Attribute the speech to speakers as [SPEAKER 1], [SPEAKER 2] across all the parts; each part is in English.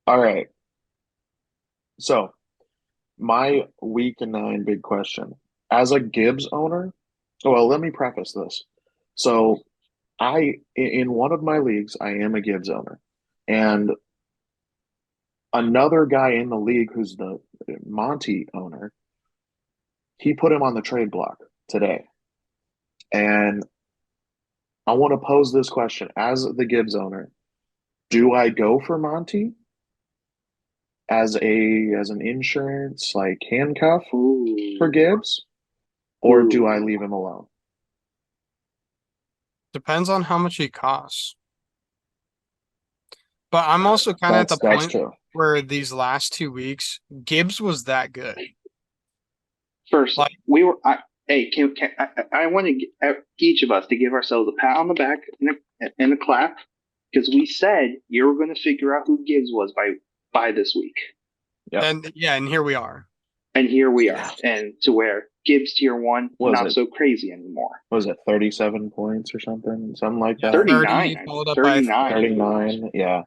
[SPEAKER 1] All right. So my week 9 big question. As a Gibbs owner, well, let me preface this. So in one of my leagues, I am a Gibbs owner. And another guy in the league who's the Monty owner, he put him on the trade block today. And I want to pose this question as the Gibbs owner. Do I go for Monty as an insurance like handcuff for
[SPEAKER 2] Ooh,
[SPEAKER 1] Gibbs, or do I
[SPEAKER 2] ooh.
[SPEAKER 1] leave him alone?
[SPEAKER 3] Depends on how much he costs. But I'm also kind of at the
[SPEAKER 1] That's
[SPEAKER 3] point
[SPEAKER 1] true.
[SPEAKER 3] where these last 2 weeks, Gibbs was that good.
[SPEAKER 2] First,
[SPEAKER 3] Like,
[SPEAKER 2] we were. Hey, I want to each of us to give ourselves a pat on the back and a clap because we said you were going to figure out who Gibbs was by this week,
[SPEAKER 1] Yep.
[SPEAKER 3] and yeah, and here we are.
[SPEAKER 2] and here we are, and to where Gibbs tier 1
[SPEAKER 1] Was
[SPEAKER 2] not
[SPEAKER 1] it
[SPEAKER 2] so crazy anymore.
[SPEAKER 1] 37 points or something like
[SPEAKER 3] Yeah,
[SPEAKER 1] that?
[SPEAKER 2] 39,
[SPEAKER 3] 30 followed up by
[SPEAKER 2] 39, I
[SPEAKER 3] 3.
[SPEAKER 2] believe.
[SPEAKER 1] 39. Yeah.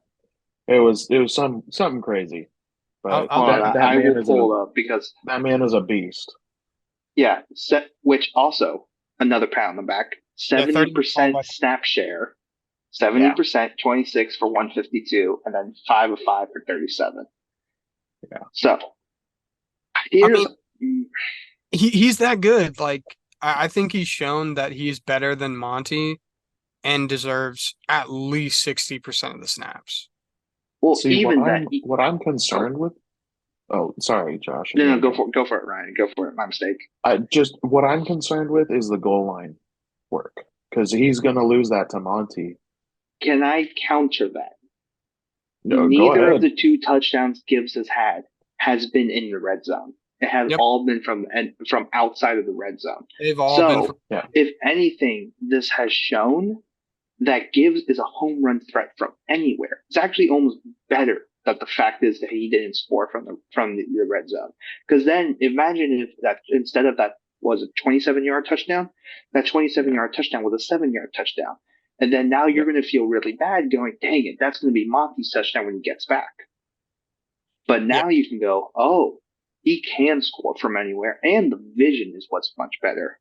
[SPEAKER 1] It was something crazy. But
[SPEAKER 3] I'll
[SPEAKER 2] Hold on,
[SPEAKER 3] get
[SPEAKER 1] that
[SPEAKER 2] I
[SPEAKER 1] man
[SPEAKER 2] will
[SPEAKER 1] is
[SPEAKER 2] pull it up because
[SPEAKER 1] a beast.
[SPEAKER 2] yeah, which also another pat on the back.
[SPEAKER 3] yeah, 30 followed
[SPEAKER 2] 70%
[SPEAKER 3] by
[SPEAKER 2] snap share,
[SPEAKER 1] Yeah.
[SPEAKER 2] 70%, 26 for 152, and then 5 of 5 for 37.
[SPEAKER 1] Yeah.
[SPEAKER 2] So
[SPEAKER 3] I
[SPEAKER 2] here's
[SPEAKER 3] mean, he's that good. Like, I think he's shown that he's better than Monty and deserves at least 60% of the snaps.
[SPEAKER 2] well,
[SPEAKER 1] See
[SPEAKER 2] even that.
[SPEAKER 1] what I'm
[SPEAKER 2] Oh
[SPEAKER 1] concerned with. Oh, sorry, Josh.
[SPEAKER 2] no,
[SPEAKER 1] Yeah,
[SPEAKER 2] no,
[SPEAKER 1] you go.
[SPEAKER 2] go for it, Ryan. Go for it. My mistake.
[SPEAKER 1] I just what I'm concerned with is the goal line work because he's going to lose that to Monty.
[SPEAKER 2] Can I counter that?
[SPEAKER 1] No, go
[SPEAKER 2] Neither of
[SPEAKER 1] ahead.
[SPEAKER 2] the 2 touchdowns Gibbs has been in the red zone. It has
[SPEAKER 3] Yep,
[SPEAKER 2] all been from outside of the red zone.
[SPEAKER 3] they've all been from.
[SPEAKER 2] So,
[SPEAKER 1] Yeah.
[SPEAKER 2] if anything, this has shown that Gibbs is a home run threat from anywhere. It's actually almost better that the fact is that he didn't score from the red zone. Because then imagine if that instead of that was a 27-yard touchdown, that 27
[SPEAKER 1] Yeah.
[SPEAKER 2] yard touchdown was a 7-yard touchdown. And then now
[SPEAKER 1] Yeah.
[SPEAKER 2] you're going to feel really bad going, dang it, that's going to be Monty's touchdown when he gets back. But
[SPEAKER 3] Yeah,
[SPEAKER 2] now you can go, oh, he can score from anywhere, and the vision is what's much better.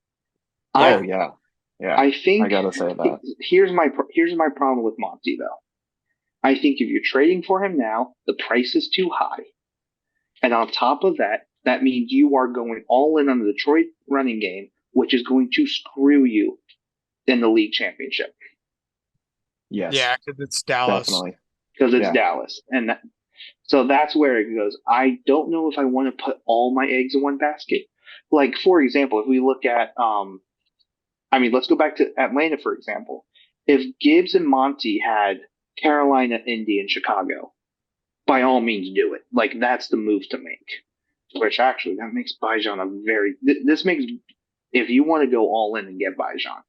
[SPEAKER 3] yeah.
[SPEAKER 1] Oh
[SPEAKER 2] I
[SPEAKER 1] yeah. Yeah.
[SPEAKER 2] I
[SPEAKER 1] I
[SPEAKER 2] think
[SPEAKER 1] gotta say that.
[SPEAKER 2] here's my problem with Monty though. I think if you're trading for him now, the price is too high. And on top of that, that means you are going all in on the Detroit running game, which is going to screw you in the league championship
[SPEAKER 1] Yes,
[SPEAKER 3] Yeah, because it's Dallas.
[SPEAKER 1] definitely.
[SPEAKER 2] because it's
[SPEAKER 1] Yeah.
[SPEAKER 2] Dallas. So that's where it goes. I don't know if I want to put all my eggs in one basket. Like, for example, if we look at, let's go back to Atlanta, for example. If Gibbs and Monty had Carolina, Indy, and Chicago, by all means do it. Like that's the move to make. Which actually that makes Bijan a very this makes if you want to go all in and get Bijan,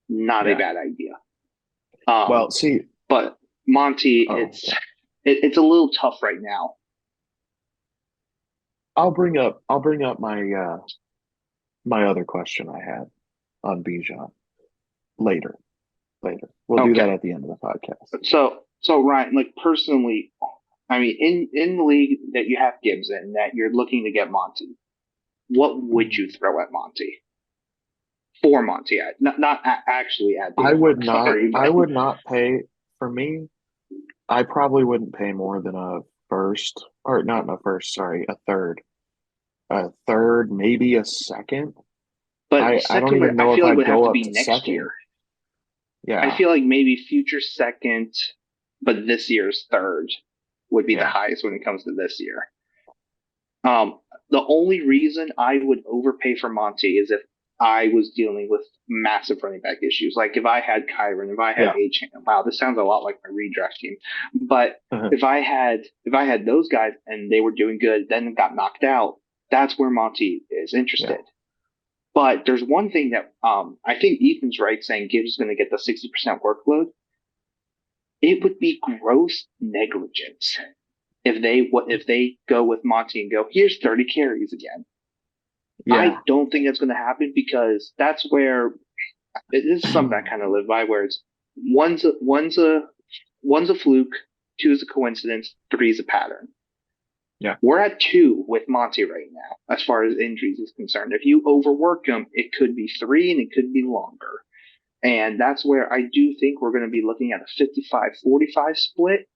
[SPEAKER 2] not a
[SPEAKER 1] Yeah.
[SPEAKER 2] bad idea.
[SPEAKER 1] Well, see,
[SPEAKER 2] But Monty,
[SPEAKER 1] oh, okay.
[SPEAKER 2] it's a little tough right now.
[SPEAKER 1] I'll bring up my other question I had on Bijan later. Later. We'll do that
[SPEAKER 2] Okay,
[SPEAKER 1] at the end of the podcast.
[SPEAKER 2] so Ryan, like personally, in the league that you have Gibbs in that you're looking to get Monty, what would you throw at Monty for Monty? Not actually at
[SPEAKER 1] I
[SPEAKER 2] Bijan.
[SPEAKER 1] would
[SPEAKER 2] I'm
[SPEAKER 1] not
[SPEAKER 2] sorry,
[SPEAKER 1] I
[SPEAKER 2] but
[SPEAKER 1] would not pay for me. I probably wouldn't pay more than a first, or not a first, sorry, a third. A third, maybe a second.
[SPEAKER 2] but
[SPEAKER 1] I don't
[SPEAKER 2] second,
[SPEAKER 1] even
[SPEAKER 2] I
[SPEAKER 1] know if
[SPEAKER 2] feel like
[SPEAKER 1] I'd
[SPEAKER 2] would have
[SPEAKER 1] go
[SPEAKER 2] to
[SPEAKER 1] up
[SPEAKER 2] be
[SPEAKER 1] to
[SPEAKER 2] next
[SPEAKER 1] second.
[SPEAKER 2] year. I
[SPEAKER 1] Yeah.
[SPEAKER 2] feel like maybe future second, but this year's third would be the
[SPEAKER 1] Yeah.
[SPEAKER 2] highest when it comes to this year. Um, the only reason I would overpay for Monty is if I was dealing with massive running back issues. Like if I had Kyron, if I had
[SPEAKER 1] Yeah.
[SPEAKER 2] A-Chain. Wow, this sounds a lot like my redraft team. But
[SPEAKER 1] Uh-huh.
[SPEAKER 2] if I had those guys and they were doing good, then got knocked out, that's where Monty is
[SPEAKER 1] Yeah.
[SPEAKER 2] interested. But there's one thing that I think Ethan's right saying Gibbs is going to get the 60% workload. It would be gross negligence if they go with Monty and go, here's 30 carries again. I
[SPEAKER 1] Yeah.
[SPEAKER 2] don't think that's going to happen because that's where this is something I kind of live by, where it's one's a fluke, 2 is a coincidence, 3 is a pattern.
[SPEAKER 1] Yeah.
[SPEAKER 2] We're at 2 with Monty right now, as far as injuries is concerned. If you overwork him, it could be 3 and it could be longer. And that's where I do think we're going to be looking at a 55-45 split.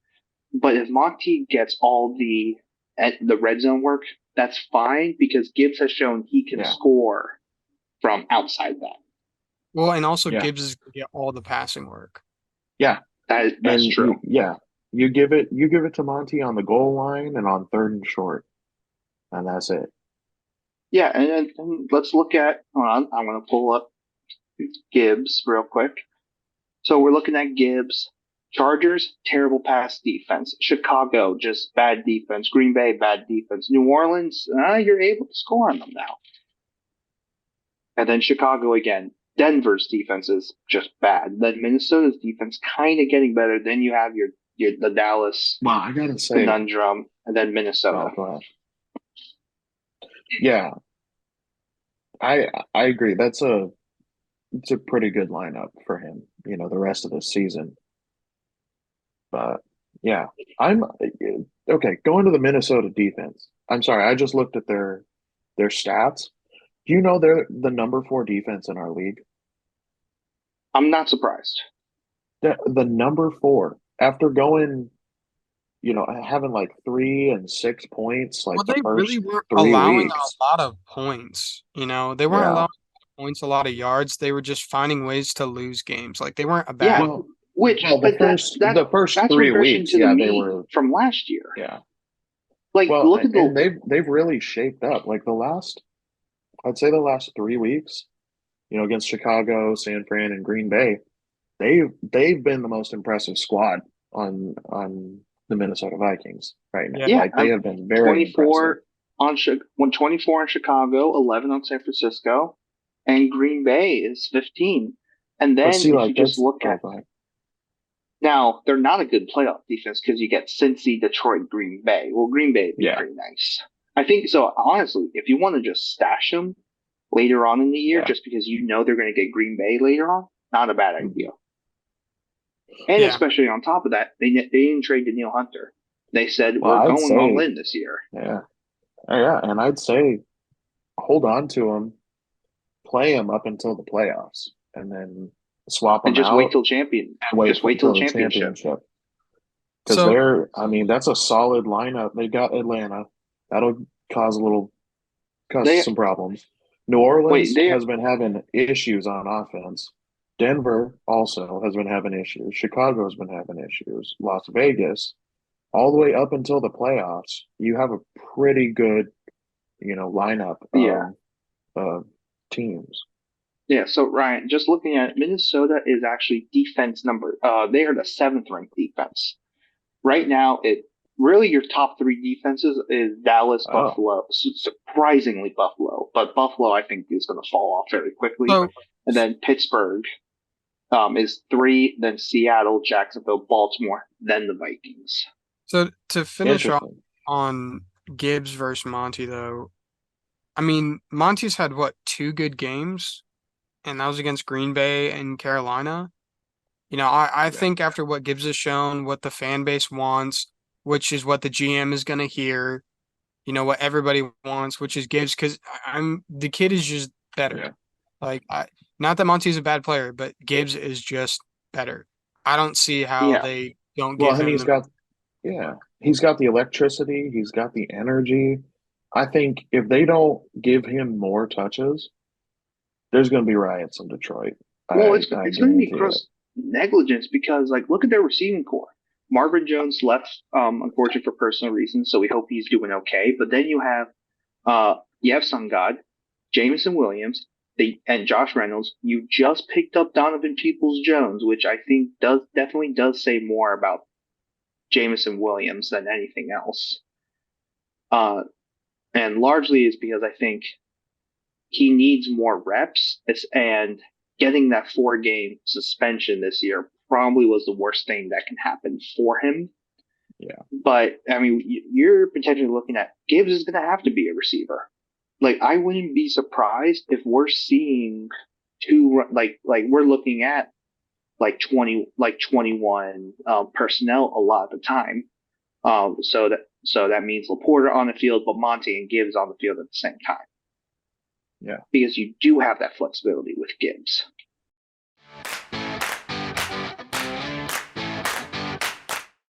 [SPEAKER 2] But if Monty gets all the red zone work, that's fine because Gibbs has shown he can
[SPEAKER 1] Yeah.
[SPEAKER 2] score from outside that.
[SPEAKER 3] Well, and also
[SPEAKER 1] Yeah.
[SPEAKER 3] Gibbs is going to get all the passing work.
[SPEAKER 1] Yeah.
[SPEAKER 2] That's
[SPEAKER 1] And
[SPEAKER 2] true.
[SPEAKER 1] you give it to Monty on the goal line and on 3rd and short, and that's it.
[SPEAKER 2] Yeah, and let's look at. Hold on, I'm going to pull up Gibbs real quick. So we're looking at Gibbs. Chargers, terrible pass defense. Chicago, just bad defense. Green Bay, bad defense. New Orleans, you're able to score on them now. And then Chicago again. Denver's defense is just bad. Then Minnesota's defense kind of getting better. Then you have the Dallas
[SPEAKER 1] Well, I gotta say,
[SPEAKER 2] conundrum, and then Minnesota.
[SPEAKER 1] Yeah, I agree. It's a pretty good lineup for him, the rest of the season. But yeah, I'm okay. Going to the Minnesota defense. I'm sorry, I just looked at their stats. Do you know they're the number 4 defense in our league?
[SPEAKER 2] I'm not surprised.
[SPEAKER 1] The number 4 after going, having like 3 and 6 points like
[SPEAKER 3] Well,
[SPEAKER 1] the
[SPEAKER 3] they
[SPEAKER 1] first
[SPEAKER 3] really weren't
[SPEAKER 1] 3
[SPEAKER 3] allowing
[SPEAKER 1] weeks.
[SPEAKER 3] a lot of points. They weren't
[SPEAKER 1] Yeah.
[SPEAKER 3] allowing points, a lot of yards. They were just finding ways to lose games. Like they weren't a
[SPEAKER 2] Yeah,
[SPEAKER 3] bad.
[SPEAKER 1] Well,
[SPEAKER 2] the
[SPEAKER 1] first
[SPEAKER 2] that's
[SPEAKER 1] 3
[SPEAKER 2] regression
[SPEAKER 1] weeks,
[SPEAKER 2] to the
[SPEAKER 1] yeah, they
[SPEAKER 2] mean
[SPEAKER 1] were.
[SPEAKER 2] from last year.
[SPEAKER 1] Yeah.
[SPEAKER 2] Like
[SPEAKER 1] Well,
[SPEAKER 2] look at
[SPEAKER 1] and they've really shaped up. Like I'd say the last 3 weeks, against Chicago, San Fran, and Green Bay, they've been the most impressive squad on the Minnesota Vikings right now.
[SPEAKER 3] Yeah.
[SPEAKER 1] Like they have been very
[SPEAKER 2] 24
[SPEAKER 1] impressive.
[SPEAKER 2] 24 on Chicago, 11 on San Francisco, and Green Bay is 15. And then
[SPEAKER 1] But see,
[SPEAKER 2] if
[SPEAKER 1] like
[SPEAKER 2] you just look at now, they're not a good playoff defense because you get Cincy, Detroit, Green Bay. Well, Green Bay would be pretty nice. I think so. Honestly, if you want to just stash them later on in the year, just because they're going to get Green Bay later on, not a bad idea. And especially on top of that, they didn't trade Danielle Hunter. They said we're going all in this year.
[SPEAKER 1] Yeah, and I'd say hold on to him, play him up until the playoffs, and then swap them
[SPEAKER 2] and just
[SPEAKER 1] out.
[SPEAKER 2] Wait till championship.
[SPEAKER 1] Because that's a solid lineup. They got Atlanta. That'll cause some problems. New Orleans has been having issues on offense. Denver also has been having issues. Chicago's been having issues. Las Vegas, all the way up until the playoffs, you have a pretty good, lineup of teams.
[SPEAKER 2] Yeah, so Ryan, just looking at it, Minnesota is actually defense they are the 7th ranked defense. Right now, really your top 3 defenses is Dallas, Buffalo, surprisingly Buffalo, but Buffalo I think is going to fall off very quickly. And then Pittsburgh is 3, then Seattle, Jacksonville, Baltimore, then the Vikings.
[SPEAKER 3] So to finish off on Gibbs versus Monty, though, I mean, Monty's had 2 good games, and that was against Green Bay and Carolina. I think after what Gibbs has shown, what the fan base wants, which is what the GM is going to hear, what everybody wants, which is Gibbs, because the kid is just better.
[SPEAKER 1] Yeah.
[SPEAKER 3] Like, not that Monty's a bad player, but Gibbs is just better. I don't see how they don't give him.
[SPEAKER 1] He's got the electricity. He's got the energy. I think if they don't give him more touches, there's going to be riots in Detroit.
[SPEAKER 2] Well, it's going to be gross negligence because, look at their receiving core. Marvin Jones left, unfortunately for personal reasons, so we hope he's doing okay. But then you have Sun God, Jameson Williams, and Josh Reynolds. You just picked up Donovan Peoples-Jones, which I think definitely does say more about Jameson Williams than anything else. And largely is because I think he needs more reps, and getting that 4-game suspension this year probably was the worst thing that can happen for him.
[SPEAKER 1] Yeah.
[SPEAKER 2] But, I mean, you're potentially looking at Gibbs is going to have to be a receiver. I wouldn't be surprised if we're seeing 2, we're looking at like 21 personnel a lot of the time. So that means Laporta on the field, but Monty and Gibbs on the field at the same time
[SPEAKER 1] Yeah.
[SPEAKER 2] because you do have that flexibility with Gibbs.